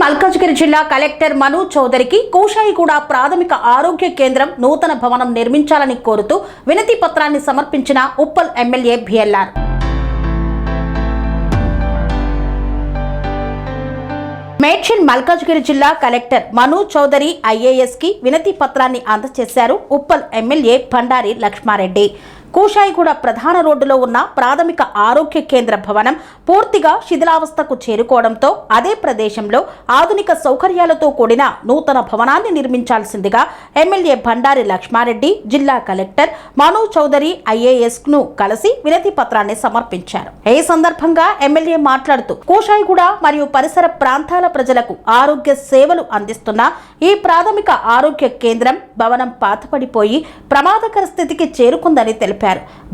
మల్కాజ్గిరి జిల్లా కలెక్టర్ మను చౌదరికి కోషాయిగూడ ప్రాథమిక ఆరోగ్య కేంద్రం నూతన భవనం నిర్మించాలని కోరుతూ వినతి పత్రాన్ని సమర్పించిన ఉప్పల్ ఎమ్మెల్యే బిఎల్ఆర్. మేడ్చల్ మల్కాజ్గిరి జిల్లా కలెక్టర్ మను చౌదరి ఐఏఎస్ కి వినతి పత్రాన్ని అందజేశారు ఉప్పల్ ఎమ్మెల్యే బండారి లక్ష్మారెడ్డి. కోషాయిగూడ ప్రధాన రోడ్డులో ఉన్న ప్రాథమిక ఆరోగ్య కేంద్ర భవనం పూర్తిగా శిథిలావస్థకు చేరుకోవడంతో అదే ప్రదేశంలో ఆధునిక సౌకర్యాలతో కూడిన నూతన భవనాన్ని నిర్మించాల్సిందిగా ఎమ్మెల్యే బండారి లక్ష్మారెడ్డి జిల్లా కలెక్టర్ మను చౌదరి ఐఏఎస్ ను కలిసి వినతి పత్రాన్ని సమర్పించారు. ఈ సందర్భంగా ఎమ్మెల్యే మాట్లాడుతూ కోషాయిగూడ మరియు పరిసర ప్రాంతాల ప్రజలకు ఆరోగ్య సేవలు అందిస్తున్న ఈ ప్రాథమిక ఆరోగ్య కేంద్రం భవనం పాతపడిపోయి ప్రమాదకర స్థితికి చేరుకుందని తెలిపారు.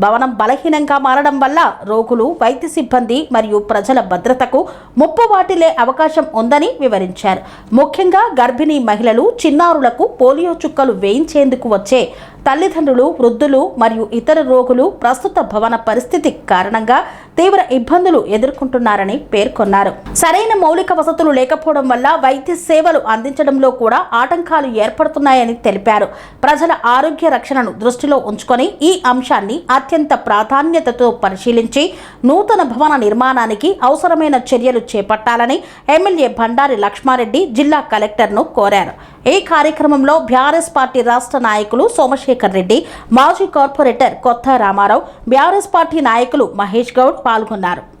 భవనం బలహీనంగా మారడం వల్ల రోగులు, వైద్య సిబ్బంది మరియు ప్రజల భద్రతకు ముప్పు వాటిల్లే అవకాశం ఉందని వివరించారు. ముఖ్యంగా గర్భిణీ మహిళలు, చిన్నారులకు పోలియో చుక్కలు వేయించేందుకు వచ్చే తల్లిదండ్రులు, వృద్ధులు మరియు ఇతర రోగులు ప్రస్తుత భవన పరిస్థితి కారణంగా తీవ్ర ఇబ్బందులు ఎదుర్కొంటున్నారని పేర్కొన్నారు. సరైన మౌలిక వసతులు లేకపోవడం వల్ల వైద్య సేవలు అందించడంలో కూడా ఆటంకాలు ఏర్పడుతున్నాయని తెలిపారు. ప్రజల ఆరోగ్య రక్షణను దృష్టిలో ఉంచుకొని ఈ అంశాన్ని అత్యంత ప్రాధాన్యతతో పరిశీలించి నూతన భవన నిర్మాణానికి అవసరమైన చర్యలు చేపట్టాలని ఎమ్మెల్యే బండారి లక్ష్మారెడ్డి జిల్లా కలెక్టర్ను కోరారు. ఈ కార్యక్రమంలో బీఆర్ఎస్ పార్టీ రాష్ట్ర నాయకులు సోమశేఖర్ రెడ్డి, మాజీ కార్పొరేటర్ కొత్త రామారావు, బీఆర్ఎస్ పార్టీ నాయకులు మహేష్ గౌడ్ పాల్గొన్నారు.